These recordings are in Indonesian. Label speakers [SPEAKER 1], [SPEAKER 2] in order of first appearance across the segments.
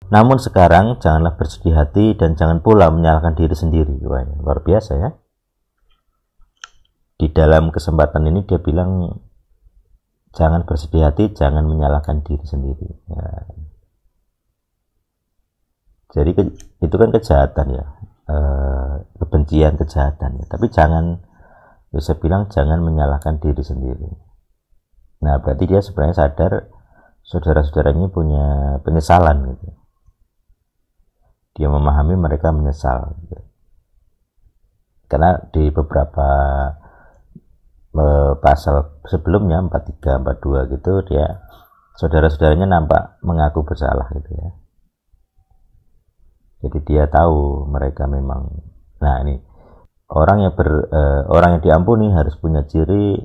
[SPEAKER 1] Namun sekarang janganlah bersedih hati dan jangan pula menyalahkan diri sendiri. Wah, luar biasa ya. Di dalam kesempatan ini dia bilang jangan bersedih hati, jangan menyalahkan diri sendiri ya. Jadi itu kan kejahatan ya, kebencian, kejahatan ya. Tapi jangan, Yosef bilang jangan menyalahkan diri sendiri. Nah berarti dia sebenarnya sadar saudara-saudaranya punya penyesalan gitu. Dia memahami mereka menyesal gitu. Karena di beberapa pasal sebelumnya 43, 42 gitu dia saudara-saudaranya nampak mengaku bersalah gitu ya. Jadi dia tahu mereka memang. Nah ini orang yang diampuni harus punya ciri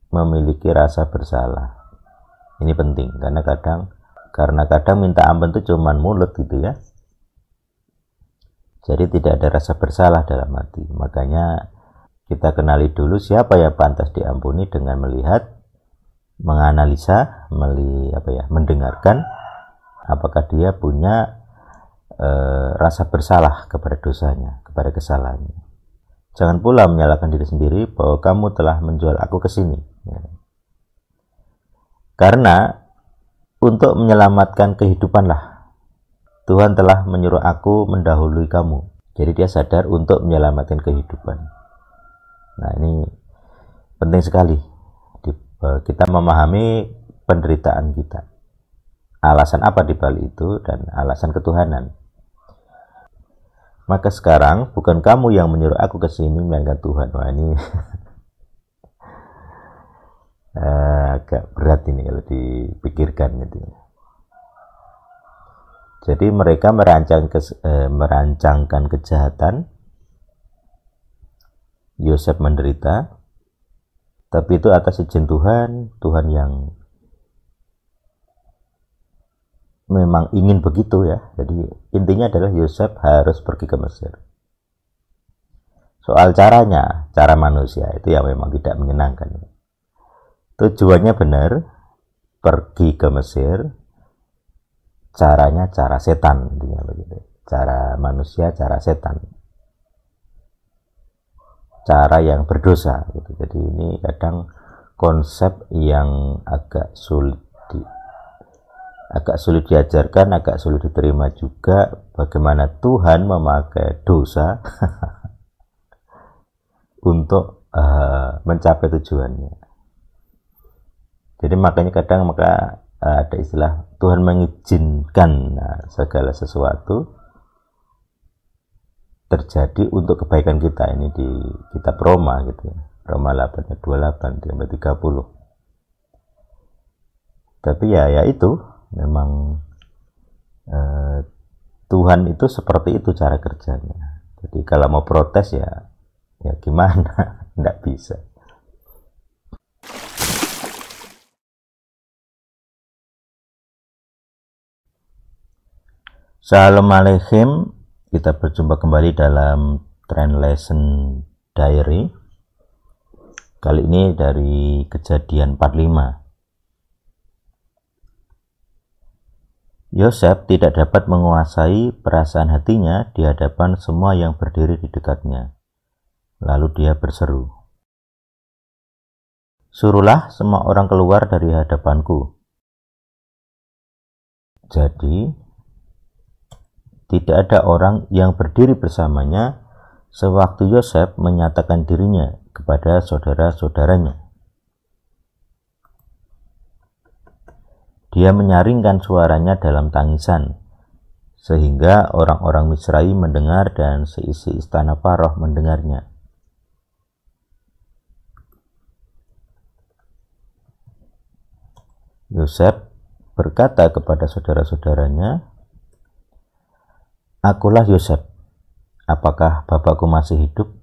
[SPEAKER 1] memiliki rasa bersalah. Ini penting karena kadang minta ampun itu cuman mulut gitu ya. Jadi tidak ada rasa bersalah dalam hati. Makanya kita kenali dulu siapa yang pantas diampuni dengan melihat, menganalisa, mendengarkan apakah dia punya rasa bersalah kepada dosanya, kepada kesalahannya. Jangan pula menyalahkan diri sendiri bahwa kamu telah menjual aku ke sini. Ya. Karena untuk menyelamatkan kehidupanlah Tuhan telah menyuruh aku mendahului kamu. Jadi dia sadar untuk menyelamatkan kehidupan. Nah ini penting sekali kita memahami penderitaan kita. Alasan apa di balik itu dan alasan ketuhanan. Maka sekarang bukan kamu yang menyuruh aku ke sini melainkan Tuhan. Wah ini agak berat ini kalau dipikirkan gitu. Jadi mereka merancangkan kejahatan. Yosef menderita, tapi itu atas izin Tuhan yang memang ingin begitu ya. Jadi intinya adalah Yosef harus pergi ke Mesir. Soal caranya, cara manusia itu yang memang tidak menyenangkan. Tujuannya benar, pergi ke Mesir, caranya cara setan, intinya begitu. Cara manusia, cara setan. Cara yang berdosa gitu. Jadi ini kadang konsep yang agak sulit diajarkan, agak sulit diterima juga, bagaimana Tuhan memakai dosa untuk mencapai tujuannya. Jadi makanya kadang ada istilah Tuhan mengizinkan segala sesuatu terjadi untuk kebaikan kita. Ini di kitab Roma gitu ya. Roma 8:28-30. Tapi ya itu memang Tuhan itu seperti itu cara kerjanya. Jadi kalau mau protes ya gimana? Nggak bisa. Shalom Aleichem. Kita berjumpa kembali dalam Translation Diary. Kali ini dari Kejadian 45. Yosef tidak dapat menguasai perasaan hatinya di hadapan semua yang berdiri di dekatnya. Lalu dia berseru, "Suruhlah semua orang keluar dari hadapanku." Jadi tidak ada orang yang berdiri bersamanya sewaktu Yosef menyatakan dirinya kepada saudara-saudaranya. Dia menyaringkan suaranya dalam tangisan, sehingga orang-orang Misrai mendengar dan seisi istana Paroh mendengarnya. Yosef berkata kepada saudara-saudaranya, "Akulah Yosef. Apakah bapakku masih hidup?"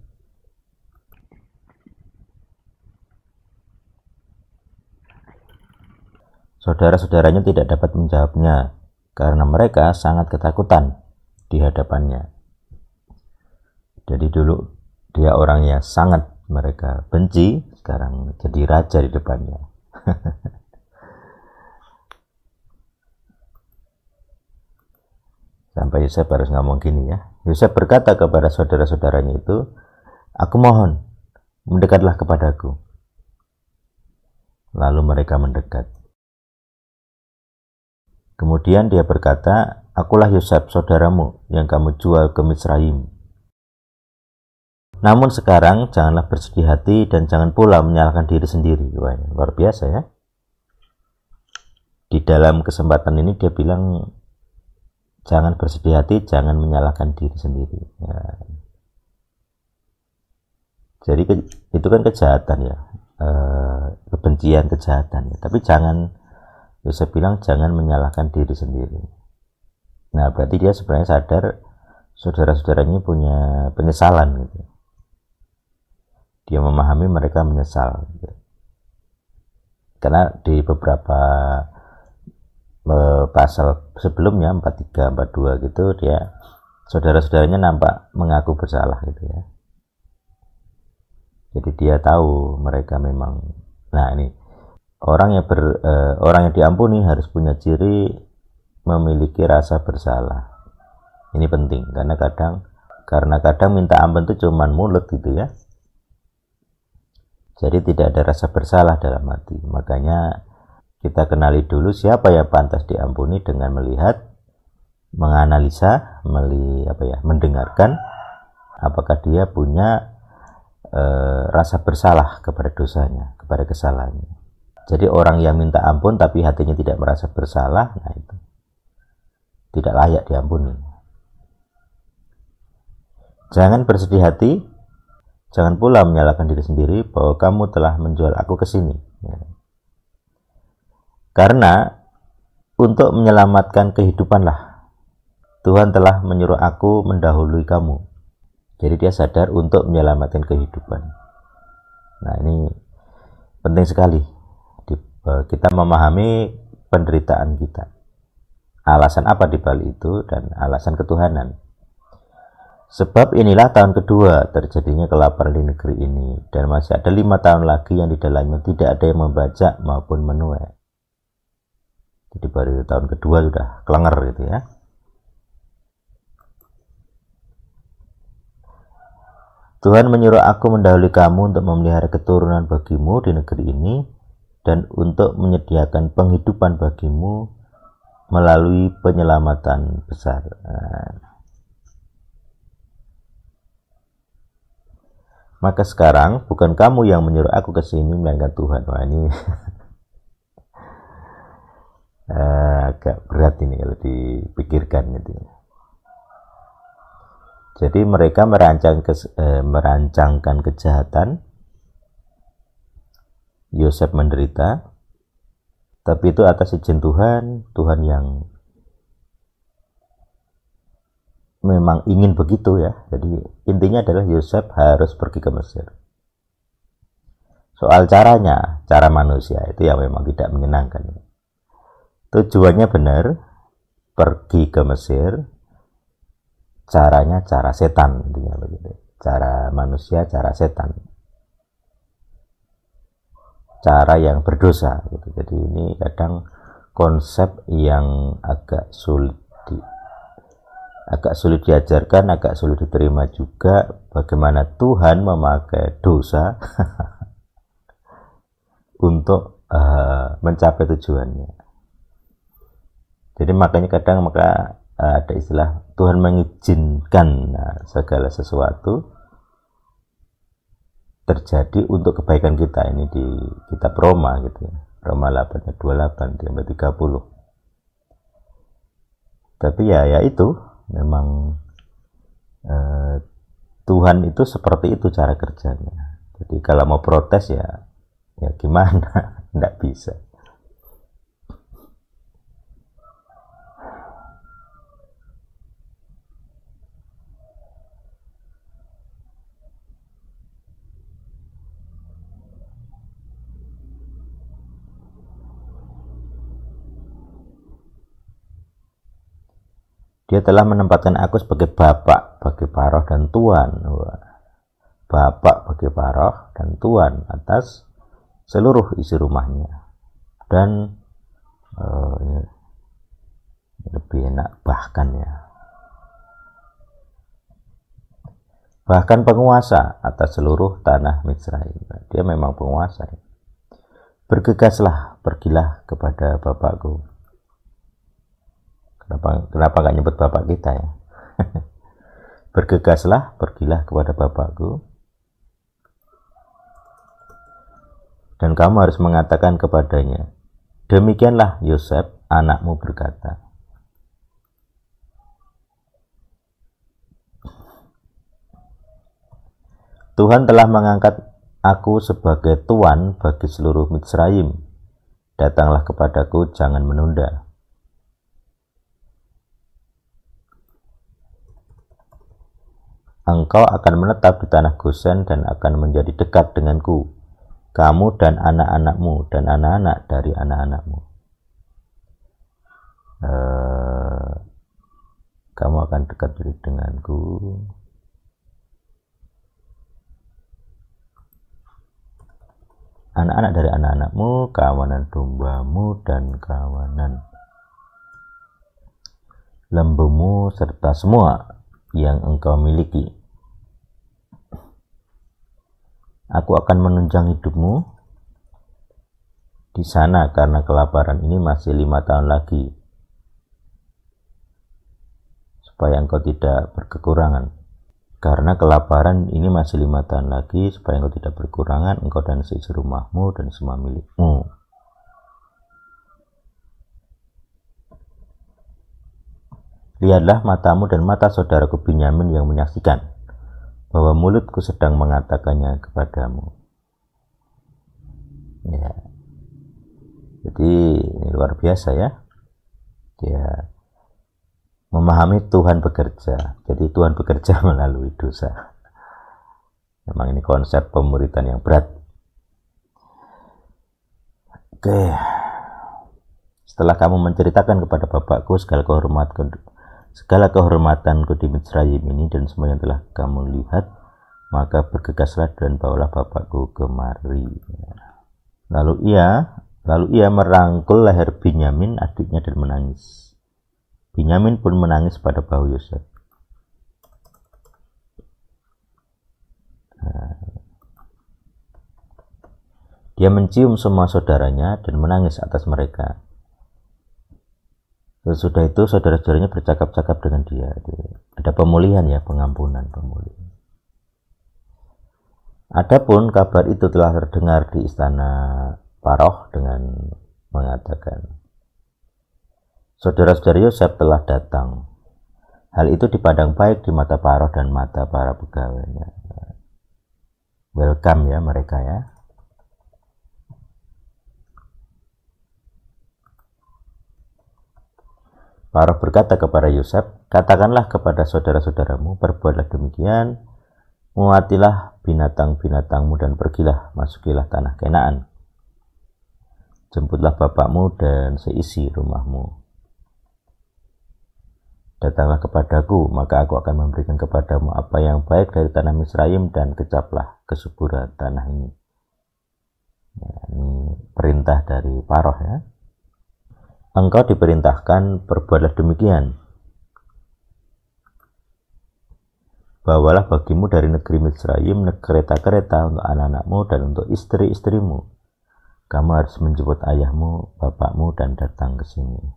[SPEAKER 1] Saudara-saudaranya tidak dapat menjawabnya karena mereka sangat ketakutan di hadapannya. Jadi dulu dia orang yang sangat mereka benci, sekarang jadi raja di depannya. Sampai Yosef harus ngomong gini ya. Yosef berkata kepada saudara-saudaranya itu, "Aku mohon, mendekatlah kepadaku." Lalu mereka mendekat. Kemudian dia berkata, "Akulah Yosef, saudaramu, yang kamu jual ke Misraim. Namun sekarang janganlah bersedih hati dan jangan pula menyalahkan diri sendiri." Wah, luar biasa ya. Di dalam kesempatan ini dia bilang, jangan bersedih hati, jangan menyalahkan diri sendiri. Ya. Jadi itu kan kejahatan ya, kebencian, kejahatan. Tapi jangan, saya bilang jangan menyalahkan diri sendiri. Nah, berarti dia sebenarnya sadar saudara-saudaranya punya penyesalan gitu. Dia memahami mereka menyesal gitu. Karena di beberapa pasal sebelumnya 43, 42 gitu, dia saudara-saudaranya nampak mengaku bersalah gitu ya. Jadi dia tahu mereka memang, nah ini orang yang diampuni harus punya ciri memiliki rasa bersalah. Ini penting karena kadang minta ampun itu cuman mulut gitu ya. Jadi tidak ada rasa bersalah dalam hati. Makanya kita kenali dulu siapa yang pantas diampuni dengan melihat, menganalisa, mendengarkan apakah dia punya rasa bersalah kepada dosanya, kepada kesalahannya. Jadi orang yang minta ampun tapi hatinya tidak merasa bersalah, nah itu tidak layak diampuni. Jangan bersedih hati, jangan pula menyalahkan diri sendiri bahwa kamu telah menjual aku ke sini. Ya. Karena untuk menyelamatkan kehidupanlah Tuhan telah menyuruh aku mendahului kamu. Jadi dia sadar untuk menyelamatkan kehidupan. Nah ini penting sekali. Kita memahami penderitaan kita. Alasan apa di balik itu dan alasan ketuhanan. Sebab inilah tahun kedua terjadinya kelaparan di negeri ini. Dan masih ada 5 tahun lagi yang di dalamnya tidak ada yang membajak maupun menuai. Jadi baru tahun kedua sudah kelenger gitu ya. Tuhan menyuruh aku mendahului kamu untuk memelihara keturunan bagimu di negeri ini dan untuk menyediakan penghidupan bagimu melalui penyelamatan besar. Maka sekarang bukan kamu yang menyuruh aku ke sini melainkan Tuhan. Wah ini agak berat ini kalau dipikirkan gitu. Jadi mereka merancangkan kejahatan, Yosef menderita, tapi itu atas izin Tuhan, Tuhan yang memang ingin begitu ya. Jadi intinya adalah Yosef harus pergi ke Mesir. Soal caranya, cara manusia itu yang memang tidak menyenangkan. Tujuannya benar, pergi ke Mesir, caranya cara setan, intinya begitu. Cara manusia, cara setan, cara yang berdosa gitu. Jadi ini kadang konsep yang agak sulit diajarkan, agak sulit diterima juga, bagaimana Tuhan memakai dosa untuk mencapai tujuannya. Jadi makanya kadang ada istilah Tuhan mengizinkan segala sesuatu terjadi untuk kebaikan kita. Ini di kitab Roma gitu ya. Roma 8:28 sampai 30. Tapi ya itu memang Tuhan itu seperti itu cara kerjanya. Jadi kalau mau protes ya gimana? Nggak bisa. Dia telah menempatkan aku sebagai bapak bagi Paroh dan tuan. Bapak bagi Paroh dan tuan atas seluruh isi rumahnya. Dan ini lebih enak bahkan ya. bahkan penguasa atas seluruh tanah Mitsraim. Dia memang penguasa. Bergegaslah, pergilah kepada bapakku. Kenapa nggak nyebut bapak kita ya? Bergegaslah, pergilah kepada bapakku. Dan kamu harus mengatakan kepadanya, demikianlah Yosef anakmu berkata. Tuhan telah mengangkat aku sebagai tuan bagi seluruh Mitsraim. Datanglah kepadaku, jangan menunda. Engkau akan menetap di tanah Gosen dan akan menjadi dekat denganku, kamu dan anak-anakmu dan anak-anak dari anak-anakmu. Kamu akan dekat denganku. Anak-anak dari anak-anakmu, kawanan dombamu dan kawanan lembumu serta semua yang engkau miliki. Aku akan menunjang hidupmu di sana karena kelaparan ini masih 5 tahun lagi, supaya engkau tidak berkekurangan. Karena kelaparan ini masih 5 tahun lagi, supaya engkau tidak berkurangan, engkau dan seisi rumahmu dan semua milikmu. Lihatlah matamu dan mata saudaraku Binyamin yang menyaksikan bahwa mulutku sedang mengatakannya kepadamu. Ya. Jadi ini luar biasa ya. Dia memahami Tuhan bekerja. Jadi Tuhan bekerja melalui dosa. Memang ini konsep pemuritan yang berat. Oke. Setelah kamu menceritakan kepada bapakku segala kehormatanku di Mitsraim ini dan semua yang telah kamu lihat, maka bergegaslah dan bawalah bapakku kemari. Lalu ia merangkul leher Binyamin adiknya dan menangis. Binyamin pun menangis pada bahu Yosef. Dia mencium semua saudaranya dan menangis atas mereka. Sesudah itu saudara-saudaranya bercakap-cakap dengan dia. Ada pemulihan ya, pengampunan, pemulihan. Adapun kabar itu telah terdengar di istana Paroh dengan mengatakan, saudara-saudara Yosef telah datang. Hal itu dipandang baik di mata Paroh dan mata para pegawainya. Welcome ya mereka ya. Paroh berkata kepada Yosef, katakanlah kepada saudara-saudaramu, berbuatlah demikian, muatilah binatang-binatangmu dan pergilah, masukilah tanah Kanaan. Jemputlah bapakmu dan seisi rumahmu. Datanglah kepadaku, maka aku akan memberikan kepadamu apa yang baik dari tanah Mitsraim dan kecaplah kesuburan tanah ini. Ya, ini perintah dari Paroh ya. Engkau diperintahkan berbuatlah demikian. Bawalah bagimu dari negeri Mitsraim kereta-kereta untuk anak-anakmu dan untuk istri-istrimu. Kamu harus menjemput ayahmu, bapakmu dan datang ke sini.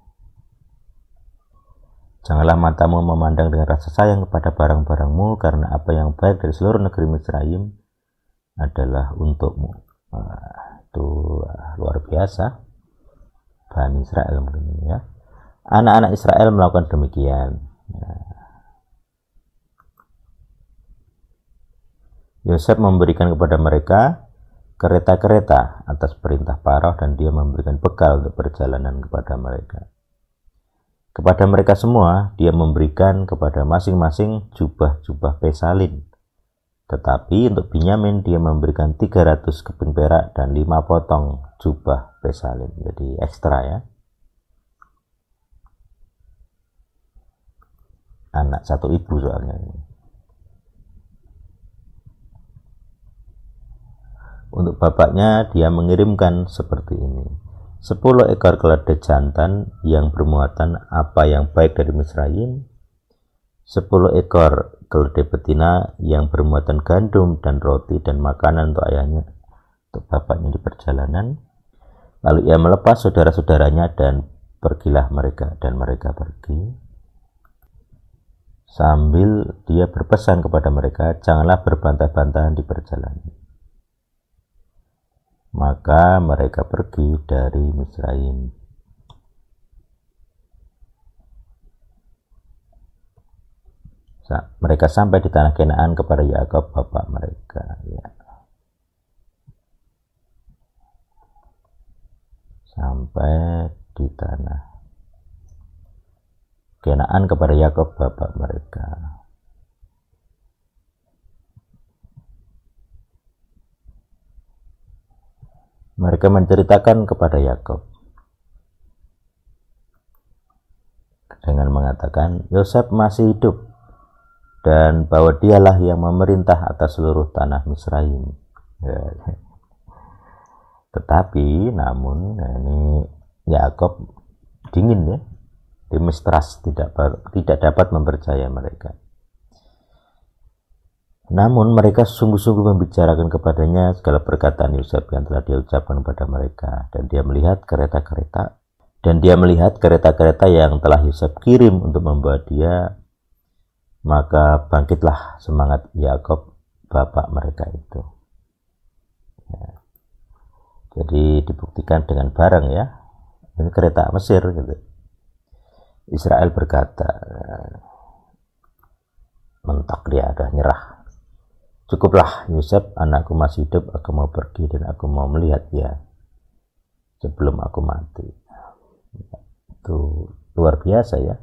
[SPEAKER 1] Janganlah matamu memandang dengan rasa sayang kepada barang-barangmu, karena apa yang baik dari seluruh negeri Mitsraim adalah untukmu. Itu luar biasa. Bani Israel mungkin ini ya. Anak-anak Israel melakukan demikian. Yosef memberikan kepada mereka kereta-kereta atas perintah Paroh dan dia memberikan bekal untuk perjalanan kepada mereka. Kepada mereka semua dia memberikan kepada masing-masing jubah-jubah pesalin. Tetapi untuk Binyamin dia memberikan 300 keping perak dan 5 potong jubah pesalin. Jadi ekstra ya. Anak satu ibu soalnya ini. Untuk bapaknya dia mengirimkan seperti ini. 10 ekor keledai jantan yang bermuatan apa yang baik dari Mitsraim, 10 ekor keledai betina yang bermuatan gandum dan roti dan makanan untuk ayahnya, untuk bapaknya di perjalanan. Lalu ia melepas saudara-saudaranya dan pergilah mereka, dan mereka pergi. Sambil dia berpesan kepada mereka, janganlah berbantah-bantahan di perjalanan. Maka mereka pergi dari Misraim. Mereka sampai di tanah Kanaan kepada Yakub bapak mereka. Ya. Sampai di tanah Kanaan kepada Yakub bapak mereka. Mereka menceritakan kepada Yakub dengan mengatakan, Yosef masih hidup dan bahwa dialah yang memerintah atas seluruh tanah Misraim. Ya. Tetapi namun ini Yakub dingin ya, dia mistrust, tidak dapat mempercaya mereka. Namun mereka sungguh-sungguh membicarakan kepadanya segala perkataan Yosef yang telah dia ucapkan kepada mereka, dan dia melihat kereta-kereta yang telah Yosef kirim untuk membawa dia. Maka bangkitlah semangat Yakub bapak mereka itu. Ya. Jadi dibuktikan dengan barang ya, ini kereta Mesir gitu. Israel berkata, mentok dia, ada nyerah. Cukuplah Yosef, anakku masih hidup, aku mau pergi dan aku mau melihat dia sebelum aku mati. Itu luar biasa ya.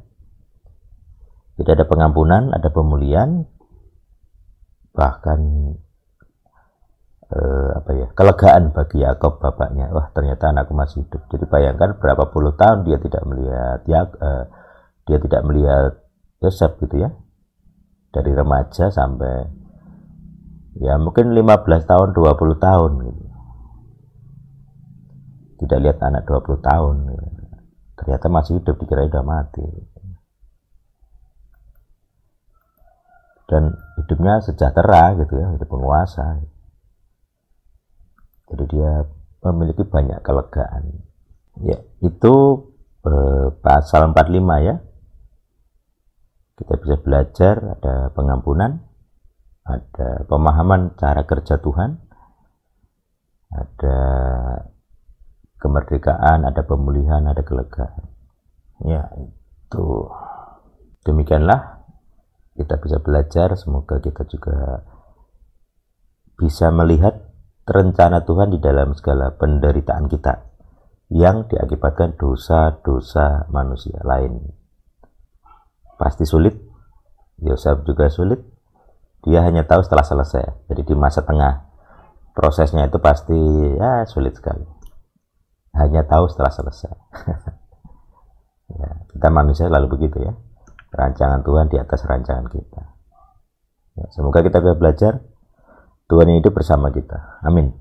[SPEAKER 1] Jadi ada pengampunan, ada pemulihan, bahkan kelegaan bagi Yakub bapaknya. Wah, ternyata anakku masih hidup. Jadi bayangkan berapa puluh tahun dia tidak melihat Yosef gitu ya. Dari remaja sampai ya mungkin 15 tahun, 20 tahun gitu. Tidak lihat anak 20 tahun gitu. Ternyata masih hidup, dikira udah mati. Dan hidupnya sejahtera gitu ya, hidup penguasa. Jadi dia memiliki banyak kelegaan. Ya, itu pasal 45 ya. Kita bisa belajar ada pengampunan, ada pemahaman cara kerja Tuhan, ada kemerdekaan, ada pemulihan, ada kelegaan. Ya, itu demikianlah kita bisa belajar. Semoga kita juga bisa melihat rencana Tuhan di dalam segala penderitaan kita yang diakibatkan dosa-dosa manusia lain. Pasti sulit, Yosef juga sulit, dia hanya tahu setelah selesai. Jadi di masa tengah prosesnya itu pasti ya sulit sekali, hanya tahu setelah selesai. Ya, kita manusia lalu begitu ya, rancangan Tuhan di atas rancangan kita. Ya, semoga kita bisa belajar, Tuhan yang hidup bersama kita. Amin.